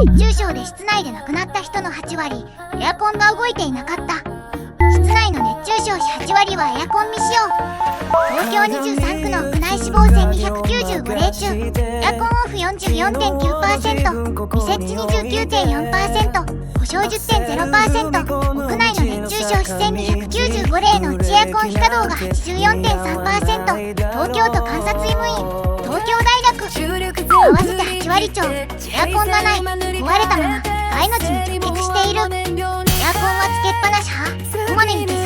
熱中症で室内で亡くなった人の8割、エアコンが動いていなかった。室内の熱中症8割はエアコン未使用。東京23区の区内死亡1295例中、エアコンオフ 44.9%、未設置 29.4%、故障 10.0%、屋内の熱中症死1295例のうちエアコン非稼働が 84.3%、東京都監察医務院、東京大学、合わせて8割超、エアコンがない、壊れたまま、命に直撃している。エアコンはつけっぱなし派、こまめに消